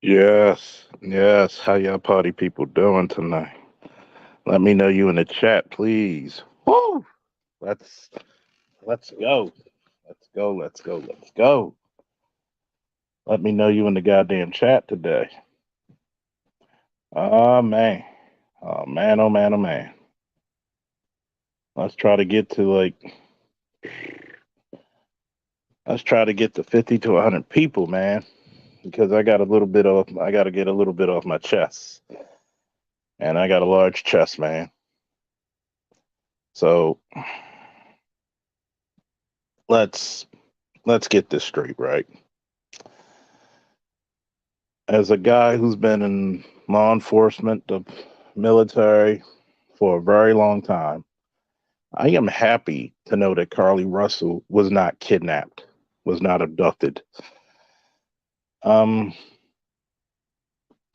Yes, yes. How y'all party people doing tonight? Let me know you in the chat, please. Woo! Let's let's go. Let's go. Let's go. Let's go. Let me know you in the goddamn chat today. Oh man. Oh man, oh man, oh man. Let's try to get to let's try to get to 50 to 100 people, man, because I got to get a little bit off my chest. And I got a large chest, man. So, let's let's get this straight, right? As a guy who's been in law enforcement, the military for a very long time, I am happy to know that Carlee Russell was not kidnapped, was not abducted. Um,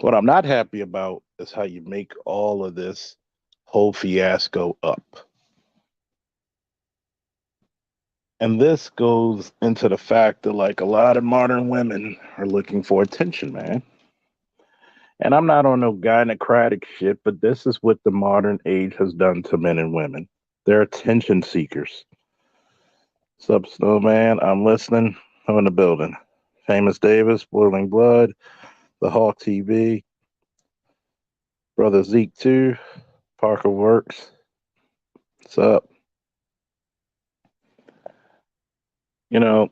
what I'm not happy about is how you make all of this whole fiasco up. And this goes into the fact that, like, a lot of modern women are looking for attention, man. And I'm not on no gynocratic shit, but this is what the modern age has done to men and women. They're attention seekers. Sup, Snowman? I'm listening. I'm in the building. Famous Davis, Boiling Blood, The Hawk TV, Brother Zeke 2, Parker Works. What's up? You know,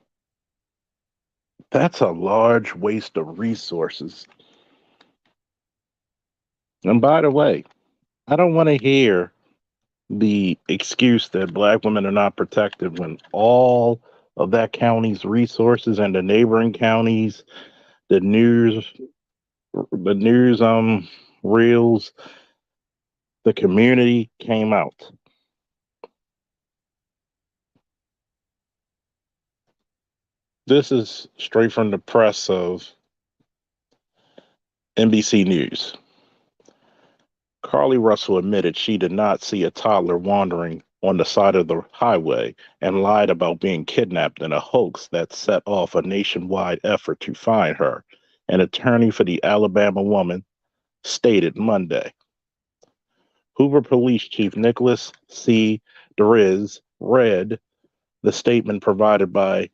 that's a large waste of resources. And by the way, I don't want to hear the excuse that black women are not protected when all of that county's resources and the neighboring counties, the news, the news reels, the community came out. This is straight from the press of NBC News. Carlee Russell admitted she did not see a toddler wandering on the side of the highway and lied about being kidnapped in a hoax that set off a nationwide effort to find her, an attorney for the Alabama woman stated Monday. Hoover Police Chief Nicholas C. Deriz read the statement provided by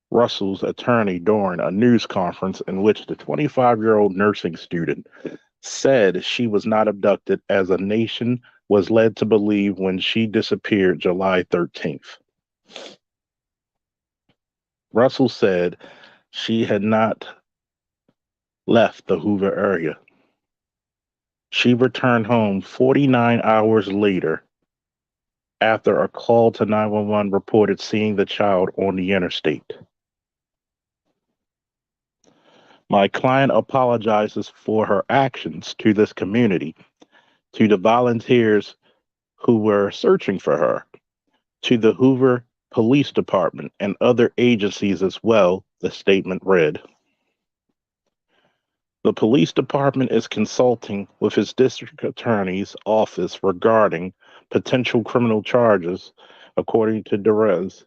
Russell's attorney during a news conference in which the 25-year-old nursing student said she was not abducted as a nation was led to believe when she disappeared July 13th. Russell said she had not left the Hoover area. She returned home 49 hours later after a call to 911 reported seeing the child on the interstate. My client apologizes for her actions to this community, to the volunteers who were searching for her, to the Hoover Police Department and other agencies as well, the statement read. The police department is consulting with his district attorney's office regarding potential criminal charges, according to Derez.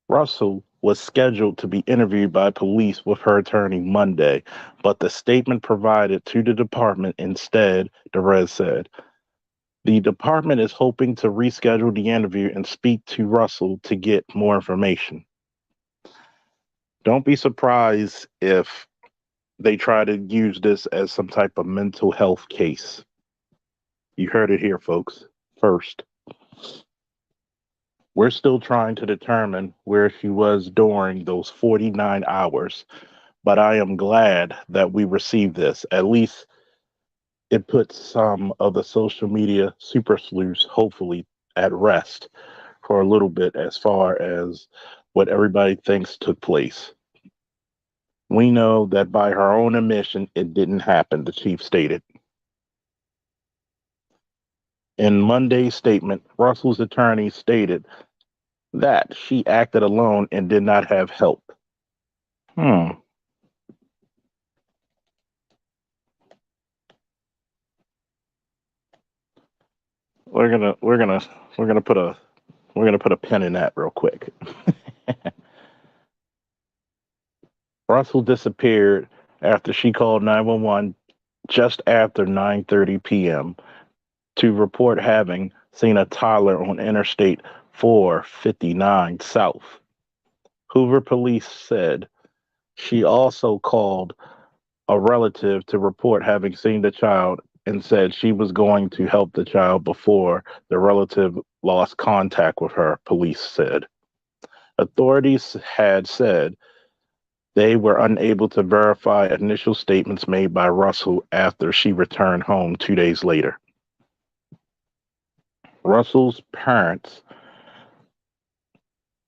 Russell was scheduled to be interviewed by police with her attorney Monday, but the statement provided to the department instead, Derez said. The department is hoping to reschedule the interview and speak to Russell to get more information. Don't be surprised if they try to use this as some type of mental health case. You heard it here, folks. First, we're still trying to determine where she was during those 49 hours, but I am glad that we received this. At least it puts some of the social media super sleuths, hopefully, at rest for a little bit as far as what everybody thinks took place. We know that by her own admission, it didn't happen, the chief stated. In Monday's statement, Russell's attorney stated that she acted alone and did not have help. Hmm. We're gonna we're gonna we're gonna put a we're gonna put a pin in that real quick. Russell disappeared after she called 911 just after 9:30 p.m. to report having seen a toddler on Interstate 459 South. Hoover police said she also called a relative to report having seen the child and said she was going to help the child before the relative lost contact with her, police said. Authorities had said they were unable to verify initial statements made by Russell after she returned home 2 days later. Russell's parents,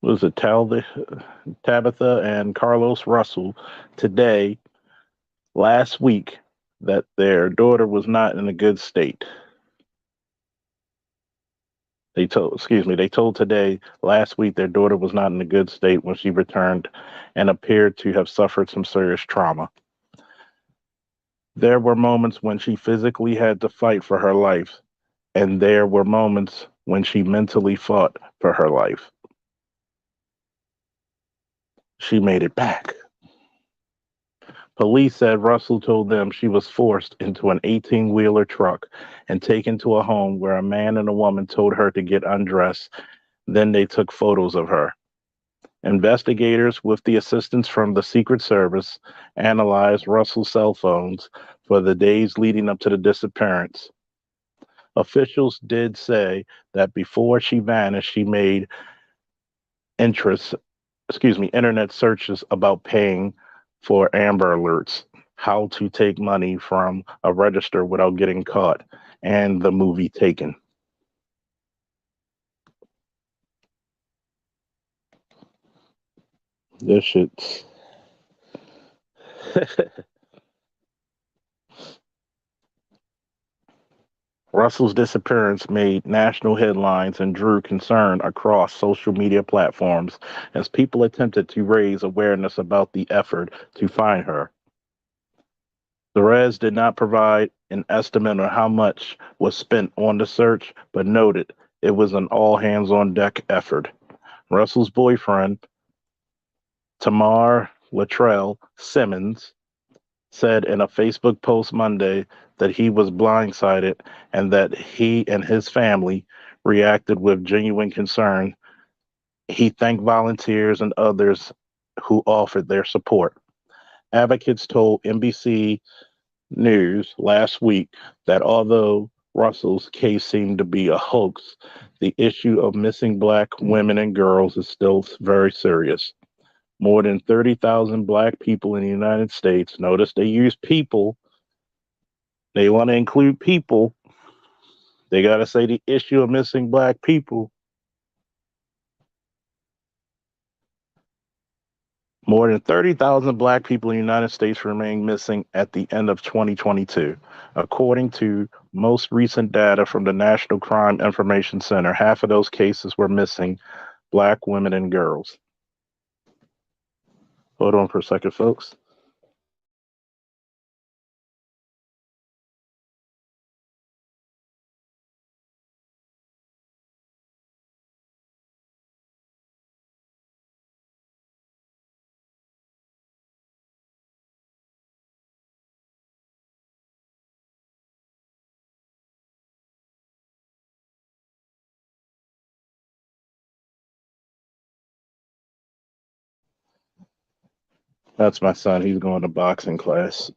was it Tabitha and Carlos Russell, today, last week, that their daughter was not in a good state. They told today last week their daughter was not in a good state when she returned and appeared to have suffered some serious trauma. There were moments when she physically had to fight for her life, and there were moments when she mentally fought for her life. She made it back. Police said Russell told them she was forced into an 18-wheeler truck and taken to a home where a man and a woman told her to get undressed. Then they took photos of her. Investigators, with the assistance from the Secret Service, analyzed Russell's cell phones for the days leading up to the disappearance. Officials did say that before she vanished, she made interest, internet searches about paying for Amber Alerts, how to take money from a register without getting caught, and the movie Taken. This shit's. Russell's disappearance made national headlines and drew concern across social media platforms as people attempted to raise awareness about the effort to find her. The Reds did not provide an estimate on how much was spent on the search, but noted it was an all hands on deck effort. Russell's boyfriend, Tamar Latrell Simmons, said in a Facebook post Monday that he was blindsided and that he and his family reacted with genuine concern. He thanked volunteers and others who offered their support. Advocates told NBC News last week that although Russell's case seemed to be a hoax, the issue of missing Black women and girls is still very serious. More than 30,000 Black people in the United States, notice they use people, they want to include people. They got to say the issue of missing Black people. More than 30,000 Black people in the United States remain missing at the end of 2022. According to most recent data from the National Crime Information Center, half of those cases were missing Black women and girls. Hold on for a second, folks. That's my son. He's going to boxing class.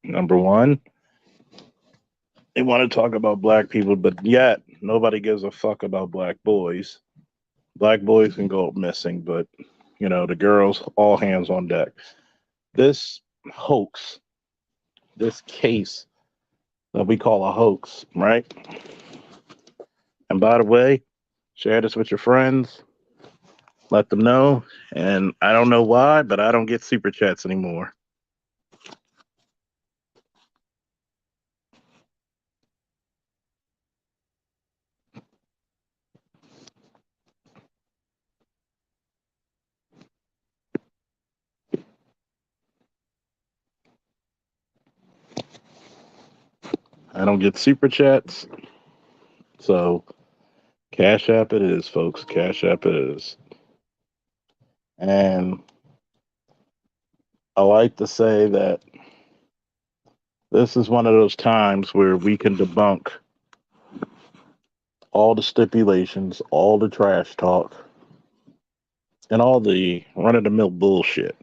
Number one, they want to talk about Black people, but yet nobody gives a fuck about Black boys. Black boys can go missing, but the girls, all hands on deck. This hoax, this case that we call a hoax, right? And by the way, share this with your friends, let them know. And I don't know why, but I don't get super chats anymore. I don't get super chats. So Cash App it is, folks. Cash App it is. And I like to say that this is one of those times where we can debunk all the stipulations, all the trash talk, and all the run of the mill bullshit.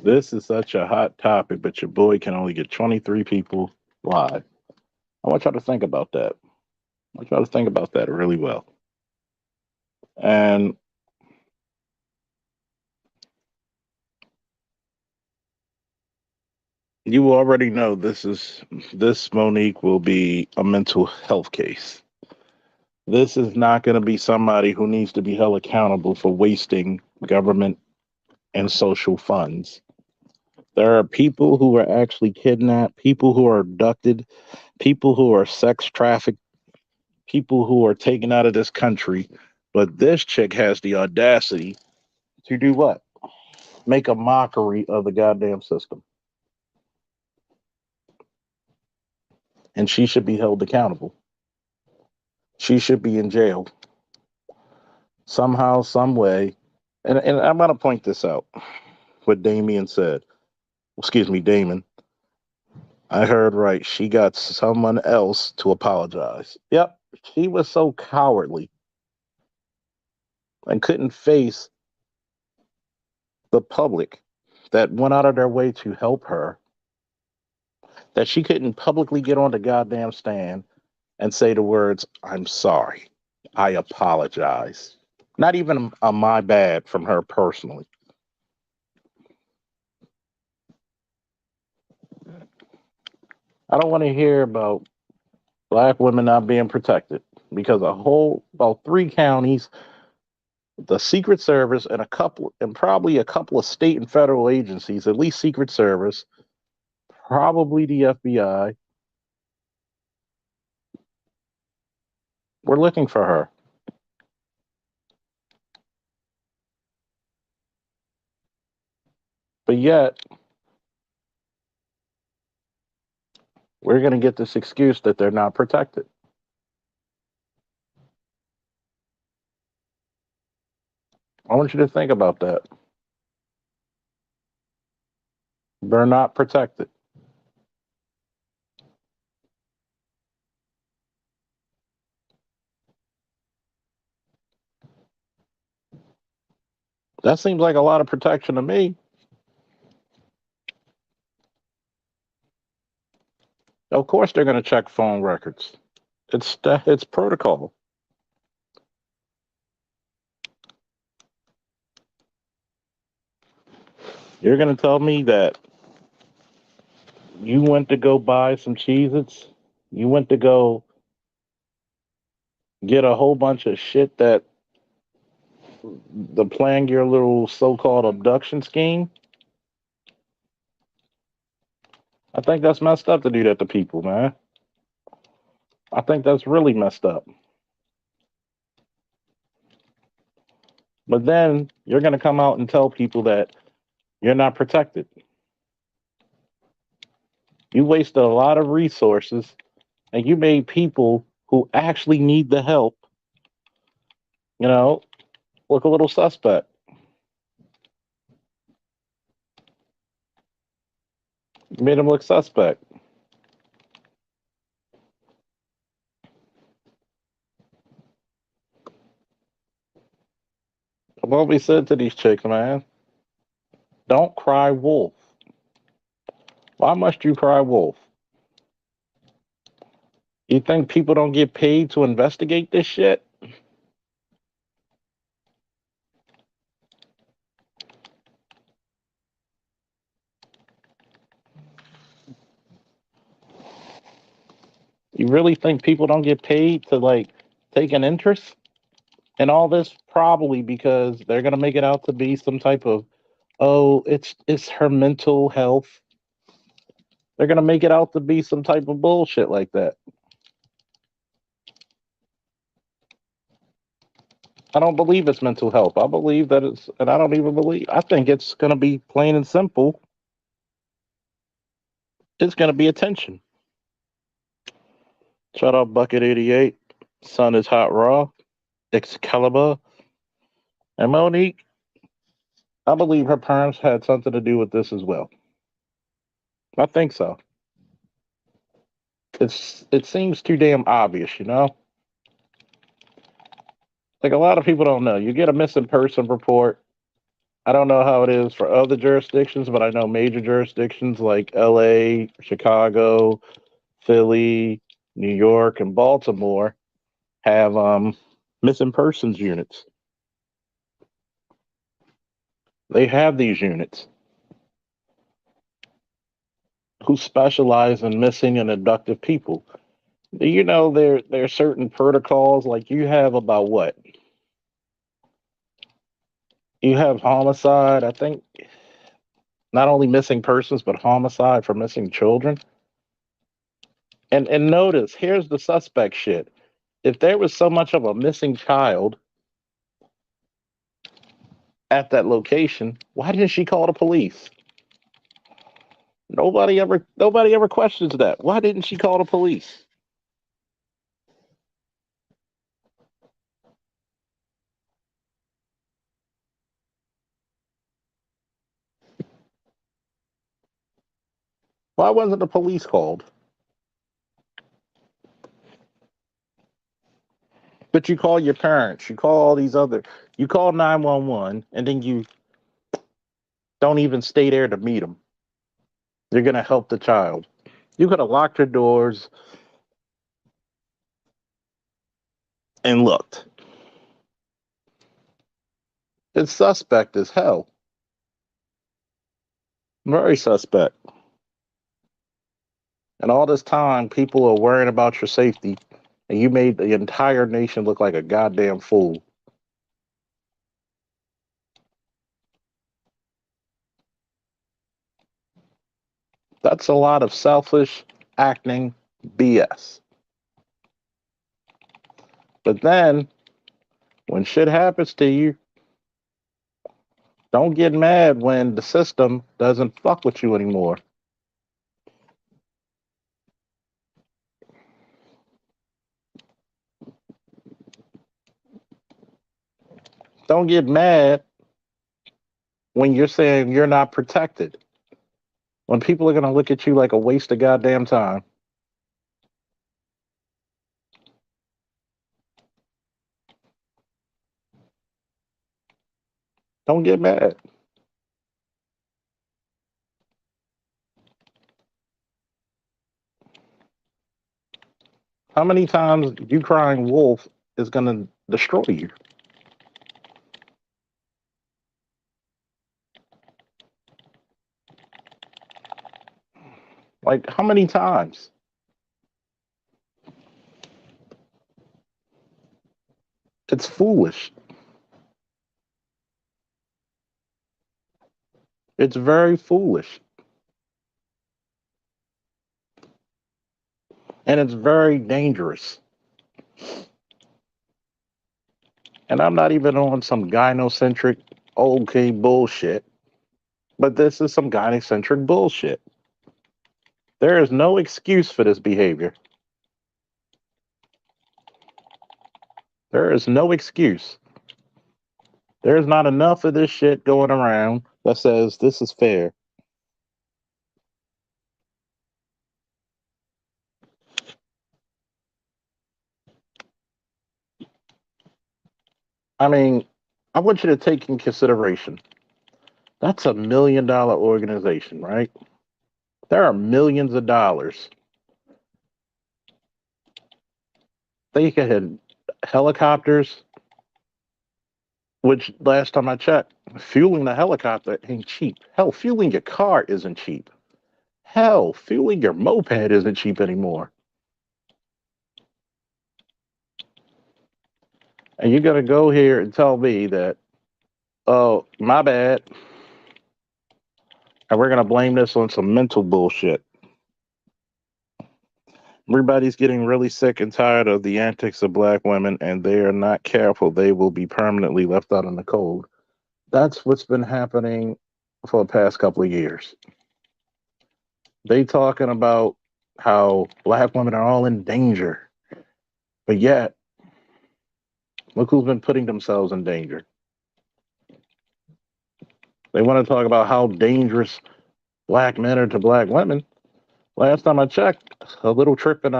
This is such a hot topic, but your boy can only get 23 people live. I want y'all to think about that. I want y'all to think about that really well. And you already know this Monique will be a mental health case. This is not going to be somebody who needs to be held accountable for wasting government and social funds. There are people who are actually kidnapped, people who are abducted, people who are sex trafficked, people who are taken out of this country. But this chick has the audacity to do what? Make a mockery of the goddamn system. And she should be held accountable. She should be in jail somehow, some way. And I'm going to point this out. What Damien said. Excuse me, Damon. I heard right. She got someone else to apologize. Yep. She was so cowardly and couldn't face the public that went out of their way to help her that she couldn't publicly get on the goddamn stand and say the words, I'm sorry. I apologize. Not even a my bad from her personally. I don't want to hear about black women not being protected because about three counties, the Secret Service and probably a couple of state and federal agencies, at least Secret Service, probably the FBI, were looking for her. But yet, we're going to get this excuse that they're not protected. I want you to think about that. They're not protected. That seems like a lot of protection to me. Of course, they're going to check phone records. It's protocol. You're going to tell me that you went to go buy some Cheez-Its, you went to go get a whole bunch of shit that the plan your little so-called abduction scheme. I think that's messed up to do that to people, man. I think that's really messed up. But then you're going to come out and tell people that you're not protected. You wasted a lot of resources and you made people who actually need the help, you know, look a little suspect. You made them look suspect. I've always said to these chicks, man, don't cry wolf. Why must you cry wolf? You think people don't get paid to investigate this shit? You really think people don't get paid to like take an interest in all this? Probably because they're gonna make it out to be some type of it's her mental health. They're gonna make it out to be some type of bullshit like that. I don't believe it's mental health. I believe that and I don't even believe. I think it's gonna be plain and simple. It's gonna be attention. Shout out Bucket 88. Sun is hot raw. Excalibur. And Monique, I believe her parents had something to do with this as well. I think so. It seems too damn obvious, you know? Like a lot of people don't know. You get a missing person report. I don't know how it is for other jurisdictions, but I know major jurisdictions like LA, Chicago, Philly, New York, and Baltimore have missing persons units. They have these units who specialize in missing and abducted people. You know, there are certain protocols. Like you have about what? You have homicide. I think not only missing persons, but homicide for missing children. And notice, here's the suspect shit. If there was so much of a missing child at that location, why didn't she call the police? Nobody ever questions that. Why didn't she call the police? Why wasn't the police called? But you call your parents, you call all these other, you call 911, and then you don't even stay there to meet them. You're gonna help the child. You could have locked your doors and looked. It's suspect as hell. Very suspect. And all this time, people are worrying about your safety, and you made the entire nation look like a goddamn fool. That's a lot of selfish acting BS. But then, when shit happens to you, don't get mad when the system doesn't fuck with you anymore. Don't get mad when you're saying you're not protected. When people are going to look at you like a waste of goddamn time. Don't get mad. How many times you crying wolf is going to destroy you? Like, how many times? It's foolish. It's very foolish. And it's very dangerous. And I'm not even on some gynocentric, okay bullshit, but this is some gynocentric bullshit. There is no excuse for this behavior. There is no excuse. There's not enough of this shit going around that says this is fair. I mean, I want you to take in consideration that's $1 million organization, right? There are millions of dollars. They had helicopters, which last time I checked, fueling the helicopter ain't cheap. Hell, fueling your car isn't cheap. Hell, fueling your moped isn't cheap anymore. And you're gonna go here and tell me that, oh, my bad, and we're gonna blame this on some mental bullshit. Everybody's getting really sick and tired of the antics of black women, and they are not careful. They will be permanently left out in the cold. That's what's been happening for the past couple of years. They talking about how black women are all in danger, but yet look who's been putting themselves in danger. They want to talk about how dangerous black men are to black women. Last time I checked, a little trip in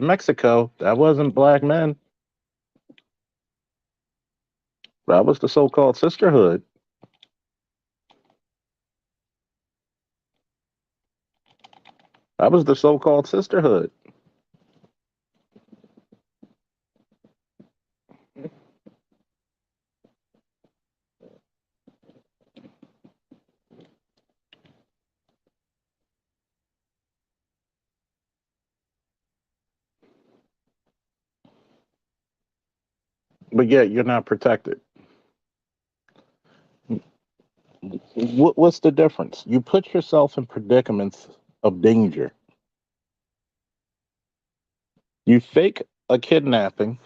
Mexico, that wasn't black men. That was the so-called sisterhood. That was the so-called sisterhood. But yet you're not protected. What's the difference? You put yourself in predicaments of danger. You fake a kidnapping.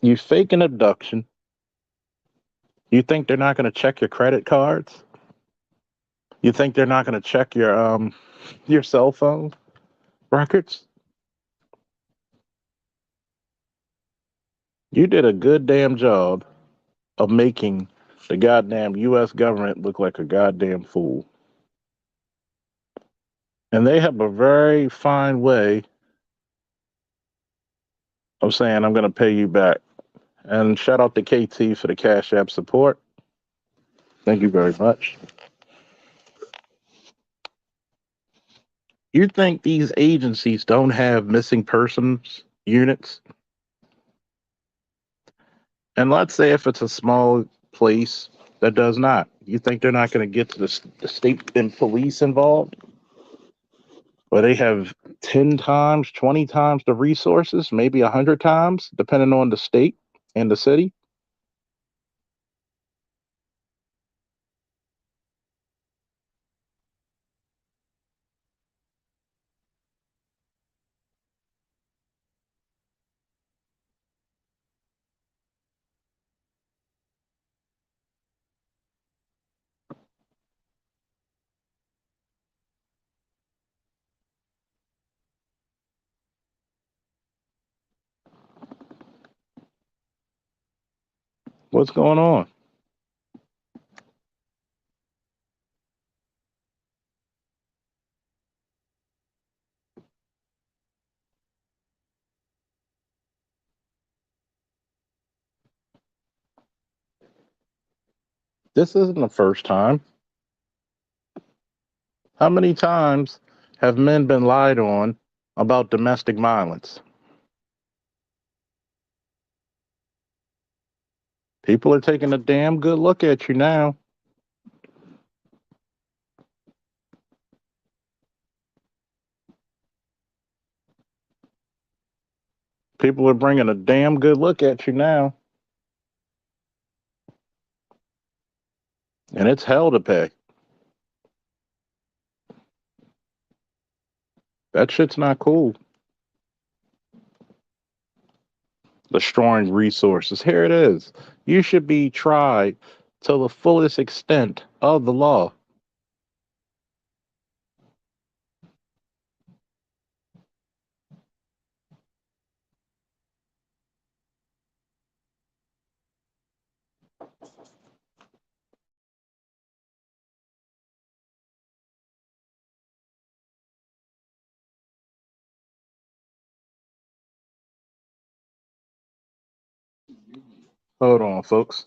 You fake an abduction. You think they're not going to check your credit cards? You think they're not going to check your cell phone records? You did a good damn job of making the goddamn U.S. government look like a goddamn fool. And they have a very fine way of saying, I'm going to pay you back. And shout out to KT for the Cash App support. Thank you very much. You think these agencies don't have missing persons units? And let's say if it's a small place that does not, you think they're not going to get to the state and police involved? Where they have 10 times, 20 times the resources, maybe 100 times, depending on the state and the city? What's going on? This isn't the first time. How many times have men been lied on about domestic violence? People are taking a damn good look at you now. People are bringing a damn good look at you now. And it's hell to pay. That shit's not cool. Destroying resources. Here it is. You should be tried to the fullest extent of the law. Hold on, folks.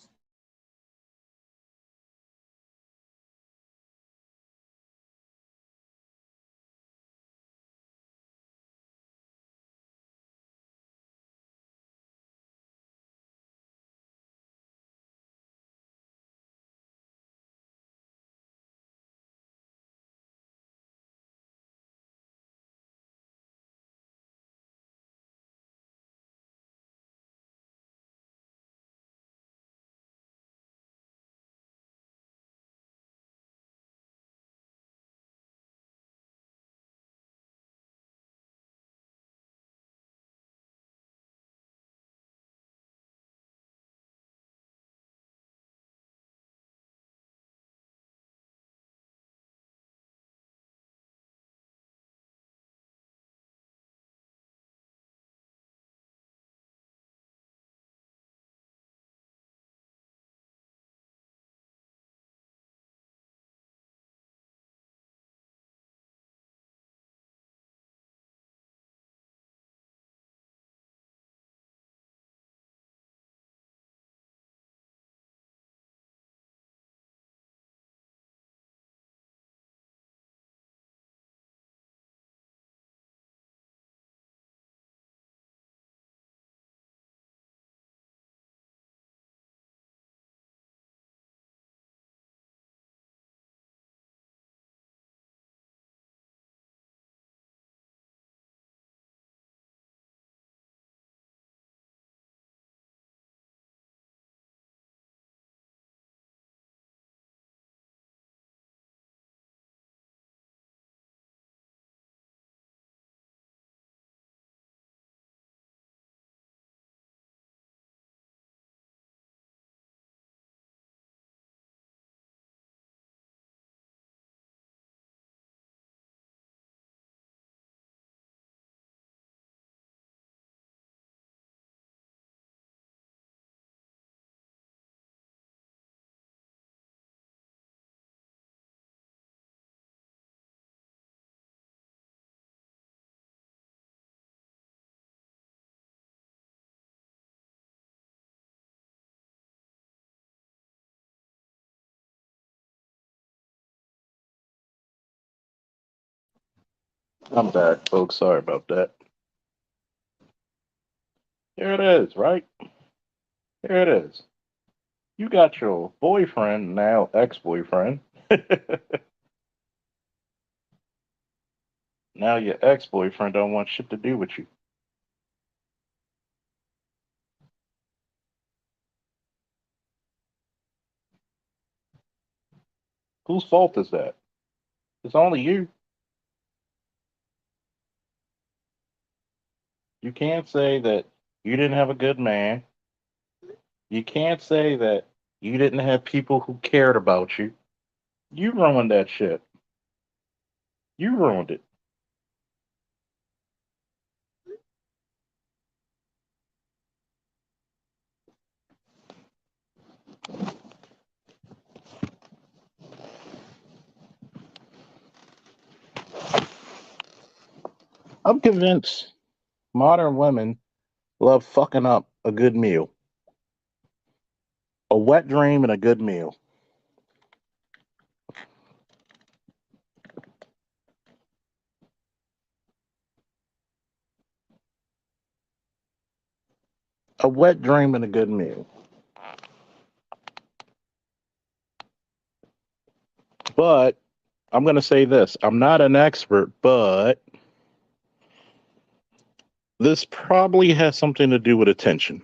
I'm back, folks. Sorry about that. Here it is, right? Here it is. You got your boyfriend, now ex boyfriend. Now your ex boyfriend don't want shit to do with you. Whose fault is that? It's only you. You can't say that you didn't have a good man. You can't say that you didn't have people who cared about you. You ruined that shit. You ruined it. I'm convinced modern women love fucking up a good meal, a wet dream, and a good meal. A wet dream and a good meal. But I'm going to say this, I'm not an expert, but this probably has something to do with attention.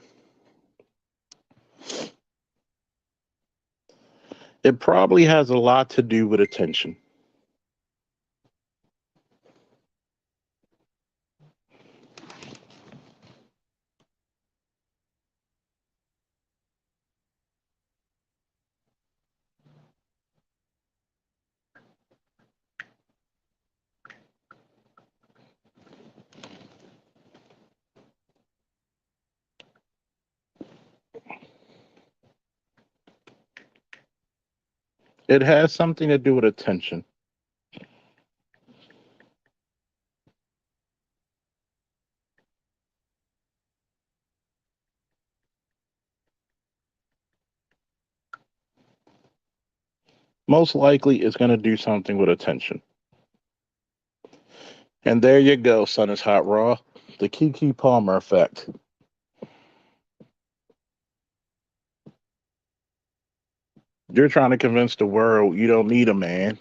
It probably has a lot to do with attention. It has something to do with attention. Most likely, it's going to do something with attention. And there you go, son is hot raw. The Kiki Palmer effect. You're trying to convince the world you don't need a man,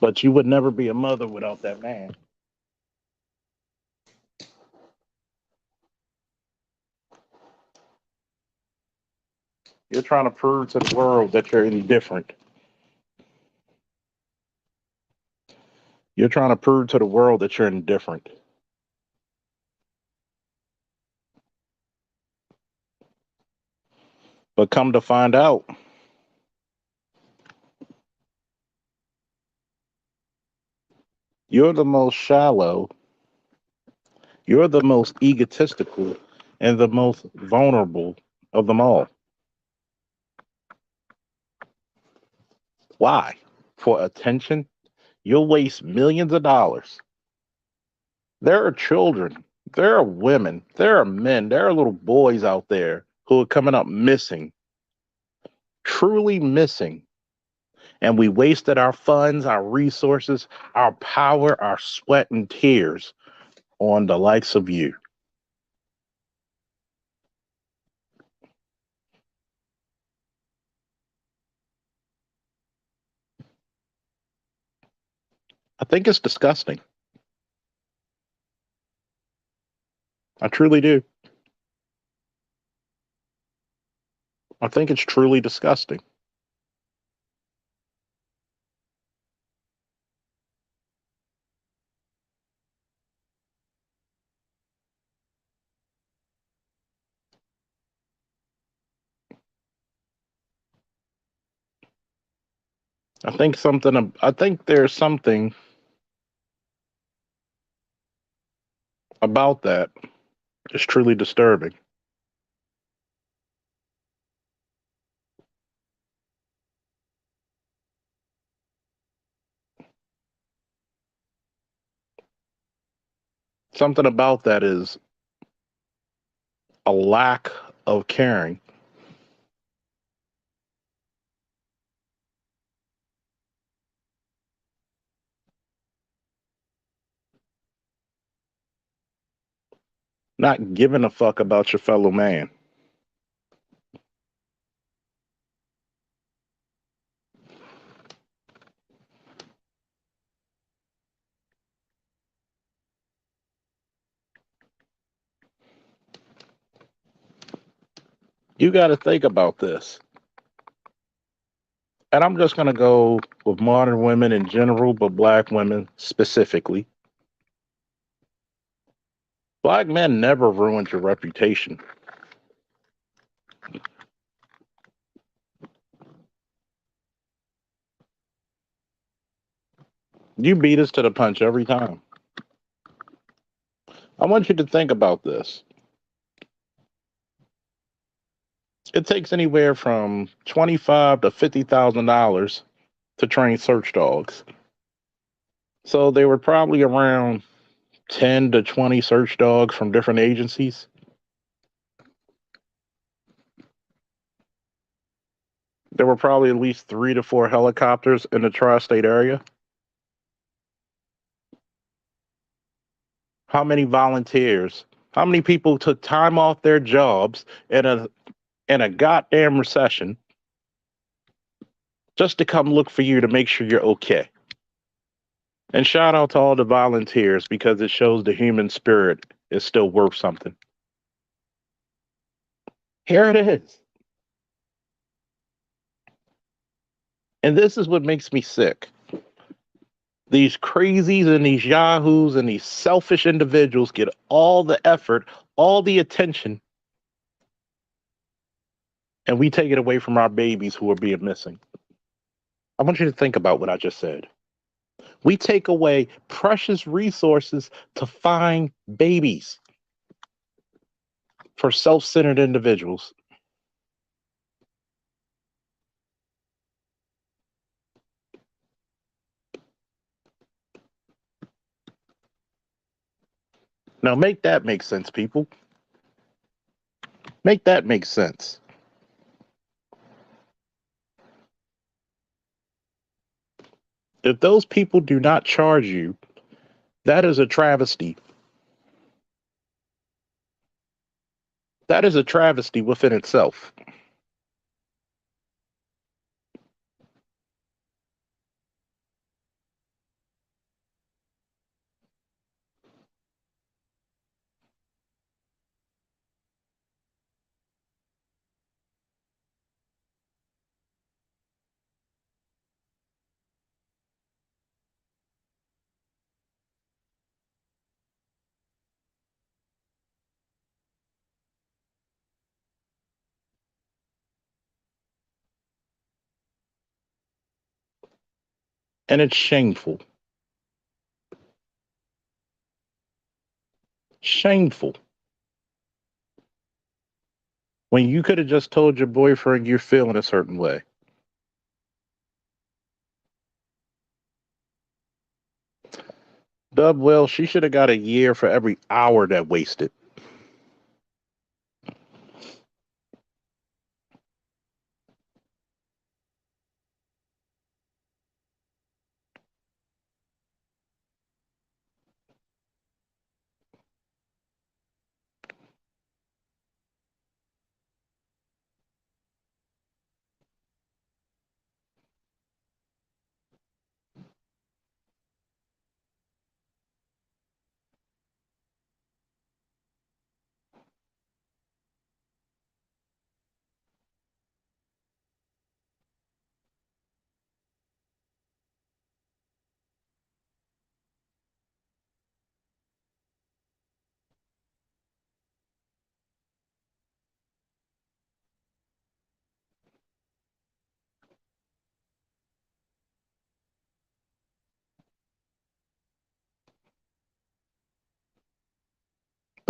but you would never be a mother without that man. You're trying to prove to the world that you're indifferent. You're trying to prove to the world that you're indifferent. But come to find out, you're the most shallow, you're the most egotistical, and the most vulnerable of them all. Why? For attention? You'll waste millions of dollars. There are children, there are women, there are men, there are little boys out there who are coming up missing, truly missing. And we wasted our funds, our resources, our power, our sweat, and tears on the likes of you. I think it's disgusting. I truly do. I think it's truly disgusting. I think there's something about that is truly disturbing. Something about that is a lack of caring. not giving a fuck about your fellow man. You got to think about this. And I'm just going to go with modern women in general, but black women specifically. Black men never ruined your reputation. You beat us to the punch every time. I want you to think about this. It takes anywhere from 25 to $50,000 to train search dogs. So they were probably around 10 to 20 search dogs from different agencies. There were probably at least 3 to 4 helicopters in the tri-state area. How many volunteers? How many people took time off their jobs in a goddamn recession just to come look for you to make sure you're okay? And shout out to all the volunteers because it shows the human spirit is still worth something. Here it is. And this is what makes me sick. These crazies and these yahoos and these selfish individuals get all the effort, all the attention, and we take it away from our babies who are being missing. I want you to think about what I just said. We take away precious resources to find babies for self centered individuals. Now, make that make sense, people. Make that make sense. If those people do not charge you, that is a travesty. That is a travesty within itself. And it's shameful. Shameful. When you could have just told your boyfriend you're feeling a certain way. Dub, well, she should have got a year for every hour that wasted.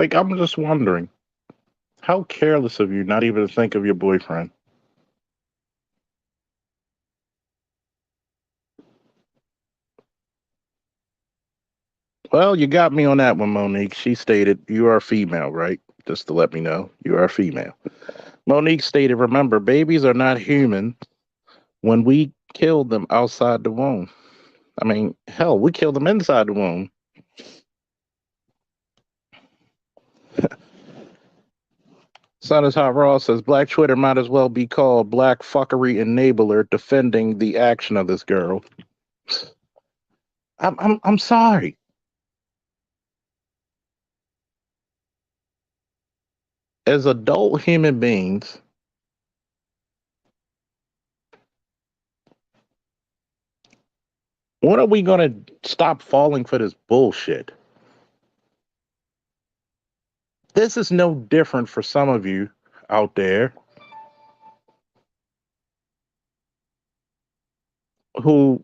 Like, I'm just wondering, how careless of you not even to think of your boyfriend. Well, you got me on that one, Monique. She stated, you are a female, right? Just to let me know, you are a female. Monique stated, remember, babies are not human when we killed them outside the womb. I mean, hell, we killed them inside the womb. Son is Hot Raw says Black Twitter might as well be called Black Fuckery Enabler defending the action of this girl. I'm sorry. As adult human beings, when are we gonna stop falling for this bullshit? This is no different for some of you out there who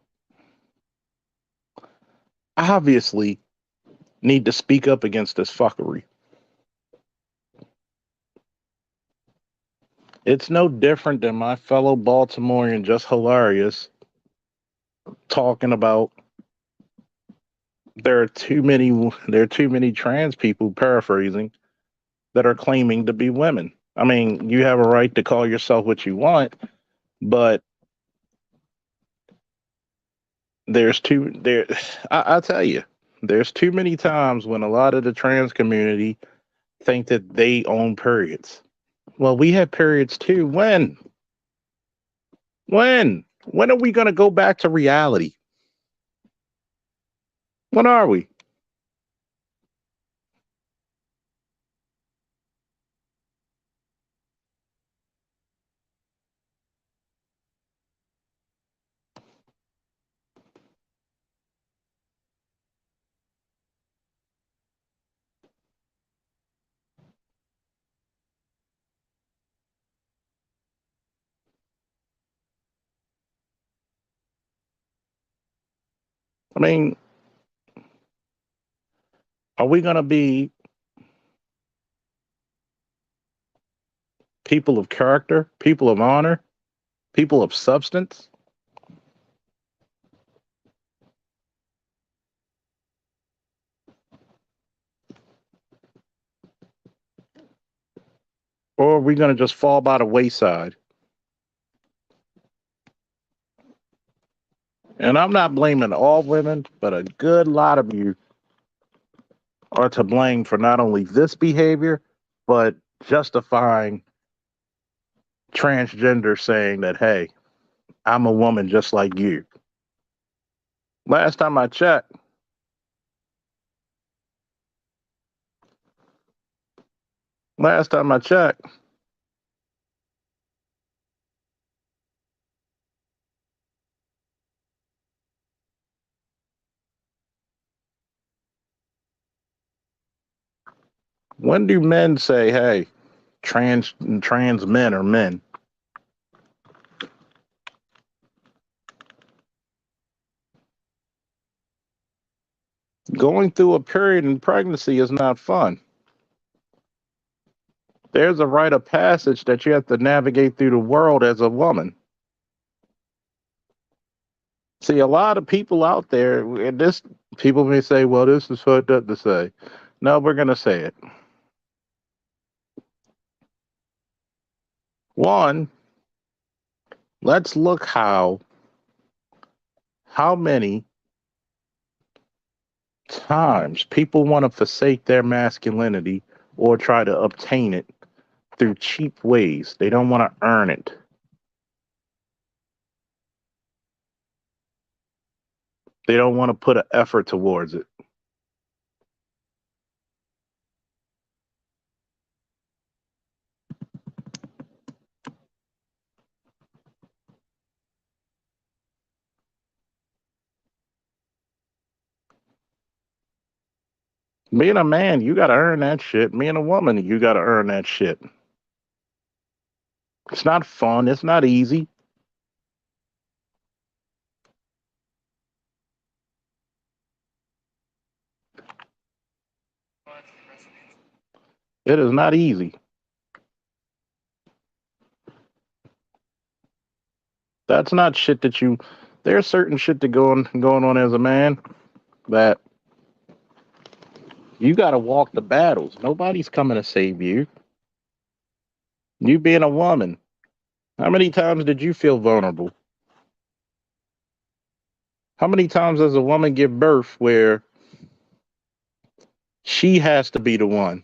obviously need to speak up against this fuckery. It's no different than my fellow Baltimorean, just hilarious, talking about there are too many trans people, paraphrasing, that are claiming to be women. I mean, you have a right to call yourself what you want, but there's too there. I tell you, there's too many times when a lot of the trans community think that they own periods. Well, we have periods too. When? When? When are we going to go back to reality? When are we? I mean, are we going to be people of character, people of honor, people of substance? Or are we going to just fall by the wayside? And I'm not blaming all women, but a good lot of you are to blame for not only this behavior, but justifying transgender saying that, hey, I'm a woman just like you. Last time I checked, last time I checked, when do men say, hey, trans men are men? Going through a period in pregnancy is not fun. There's a rite of passage that you have to navigate through the world as a woman. See, a lot of people out there, and this people may say, well, this is fucked up to say. No, we're gonna say it. One, let's look how many times people want to forsake their masculinity or try to obtain it through cheap ways. They don't want to earn it. They don't want to put an effort towards it. Being a man, you got to earn that shit. Being a woman, you got to earn that shit. It's not fun. It's not easy. It is not easy. That's not shit that you. There's certain shit that going on as a man that you got to walk the battles. Nobody's coming to save you. You being a woman, how many times did you feel vulnerable? How many times does a woman give birth where she has to be the one?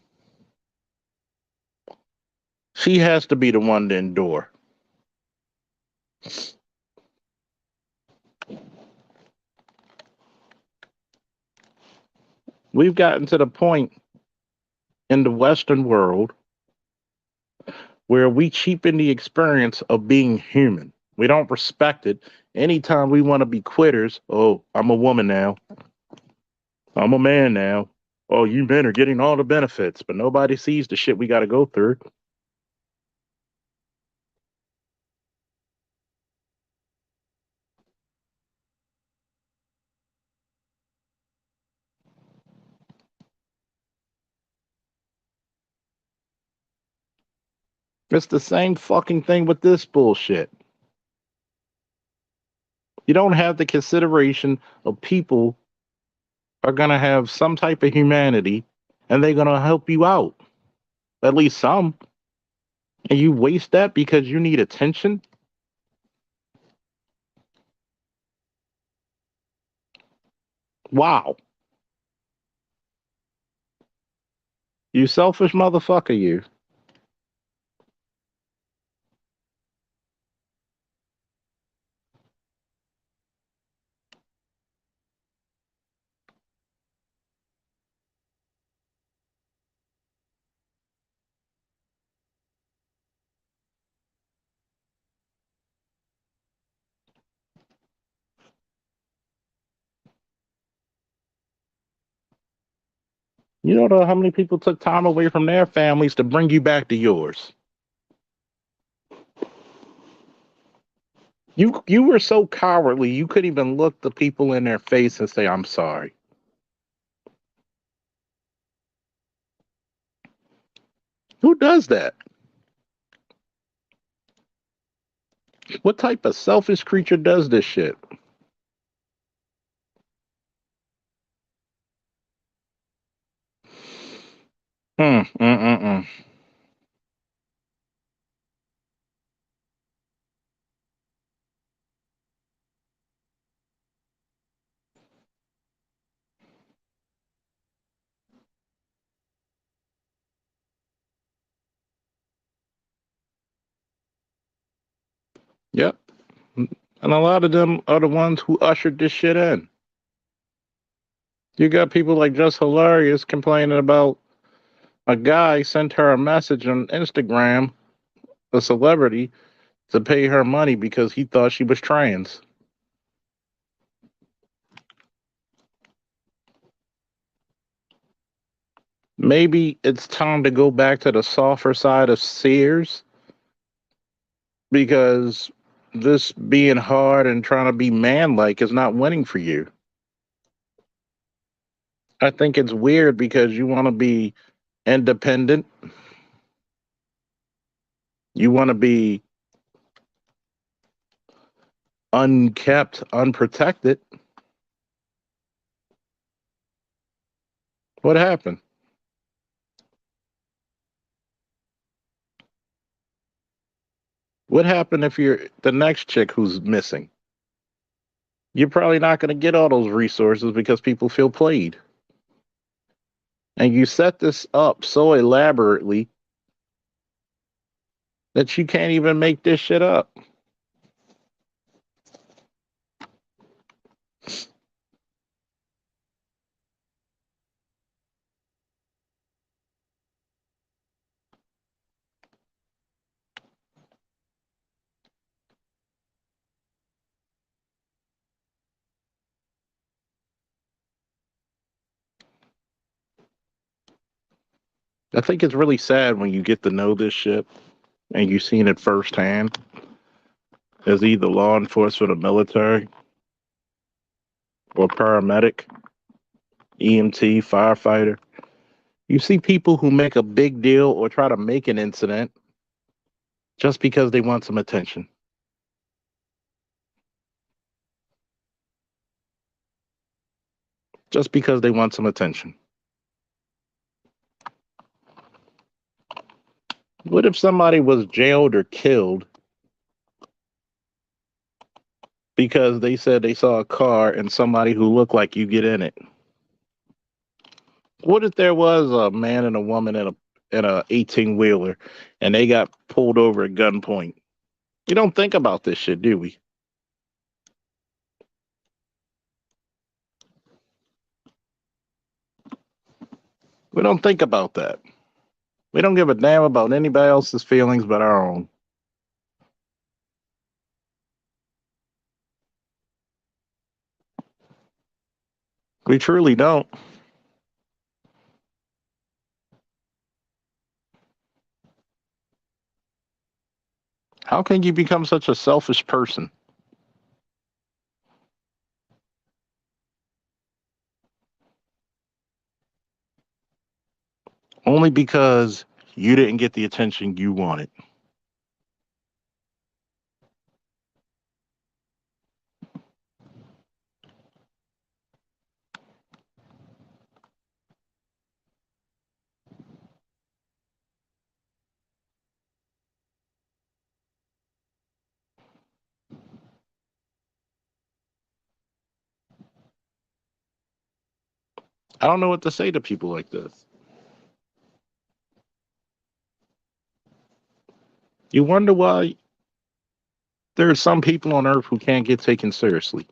She has to be the one to endure. We've gotten to the point in the Western world where we cheapen the experience of being human. We don't respect it. Anytime we want to be quitters, oh, I'm a woman now. I'm a man now. Oh, you men are getting all the benefits, but nobody sees the shit we got to go through. It's the same fucking thing with this bullshit. You don't have the consideration of people are going to have some type of humanity and they're going to help you out. At least some. And you waste that because you need attention? Wow. You selfish motherfucker, you. You don't know how many people took time away from their families to bring you back to yours. You were so cowardly you couldn't even look the people in their face and say, I'm sorry. Who does that? What type of selfish creature does this shit? Mm, mm, mm, mm. Yep. And a lot of them are the ones who ushered this shit in. You got people like Just Hilarious complaining about a guy sent her a message on Instagram, a celebrity, to pay her money because he thought she was trans. Maybe it's time to go back to the softer side of Sears because this being hard and trying to be man-like is not winning for you. I think it's weird because you want to be independent, you want to be unkept, unprotected. What happened? What happened if you're the next chick who's missing? You're probably not going to get all those resources because people feel played. And you set this up so elaborately that you can't even make this shit up. I think it's really sad when you get to know this shit and you've seen it firsthand as either law enforcement or military or paramedic, EMT, firefighter. You see people who make a big deal or try to make an incident just because they want some attention. Just because they want some attention. What if somebody was jailed or killed because they said they saw a car and somebody who looked like you get in it? What if there was a man and a woman in a 18 wheeler, and they got pulled over at gunpoint. You don't think about this shit, do we? We don't think about that. We don't give a damn about anybody else's feelings but our own. We truly don't. How can you become such a selfish person? Only because you didn't get the attention you wanted. I don't know what to say to people like this. You wonder why there are some people on earth who can't get taken seriously.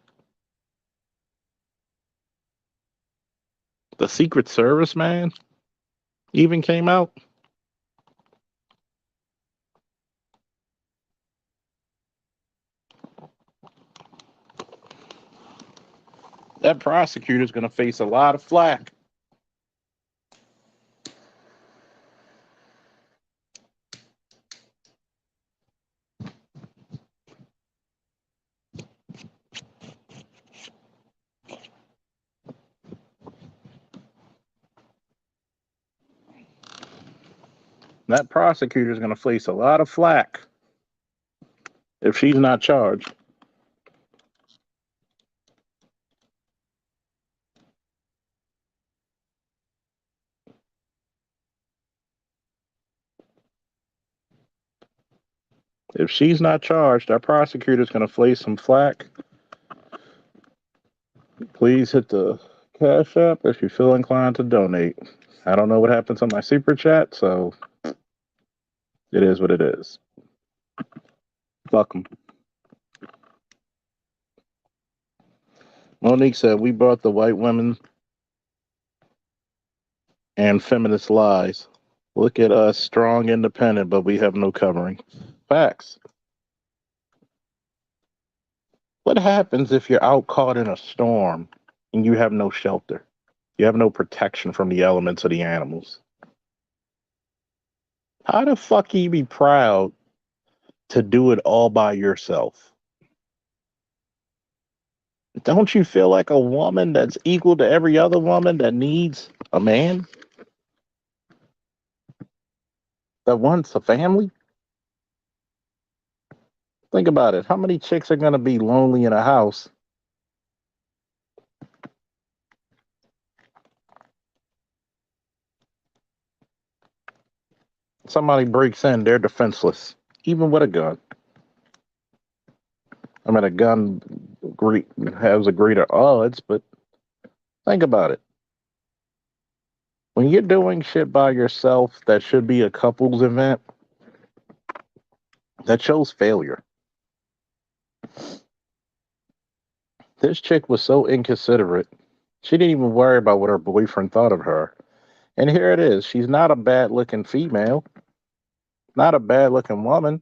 The Secret Service, man, even came out. That prosecutor's going to face a lot of flack. That prosecutor's going to face a lot of flack if she's not charged. If she's not charged, that prosecutor's going to face some flack. Please hit the Cash App if you feel inclined to donate. I don't know what happens on my super chat, so it is what it is. Fuck 'em. Monique said, we brought the white women and feminist lies. Look at us, strong, independent, but we have no covering. Facts. What happens if you're out caught in a storm and you have no shelter? You have no protection from the elements or the animals. How the fuck can you be proud to do it all by yourself? Don't you feel like a woman that's equal to every other woman that needs a man? That wants a family? Think about it. How many chicks are going to be lonely in a house? Somebody breaks in, they're defenseless, even with a gun. I mean, a gun has a greater odds, but think about it. When you're doing shit by yourself that should be a couple's event, that shows failure. This chick was so inconsiderate. She didn't even worry about what her boyfriend thought of her. And here it is. She's not a bad looking female, not a bad looking woman.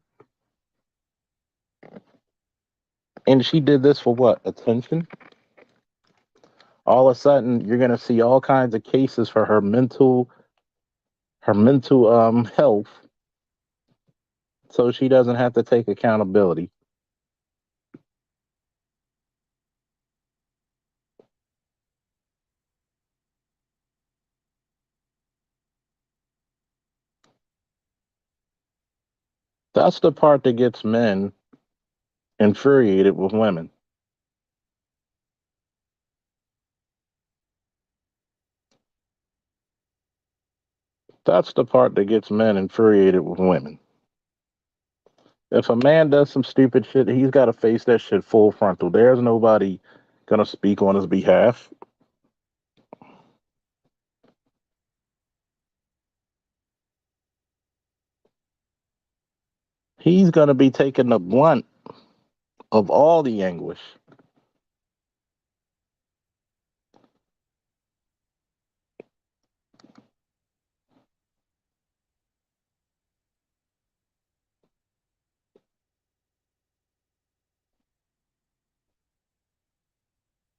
And she did this for what? Attention? All of a sudden, you're going to see all kinds of cases for her mental health, so she doesn't have to take accountability. That's the part that gets men infuriated with women. That's the part that gets men infuriated with women. If a man does some stupid shit, he's got to face that shit full frontal. There's nobody gonna speak on his behalf. He's going to be taking the blunt of all the anguish.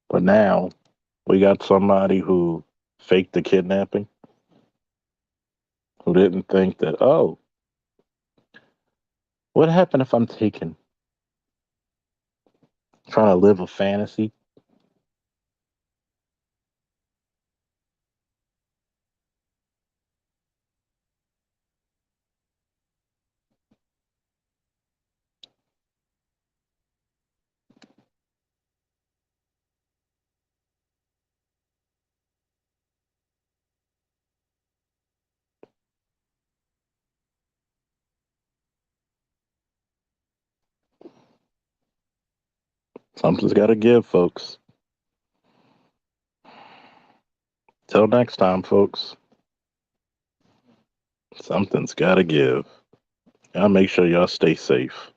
But now we got somebody who faked the kidnapping, who didn't think that, oh, what happened if I'm taken? Trying to live a fantasy. Something's got to give, folks. Till next time, folks. Something's got to give. Y'all make sure y'all stay safe.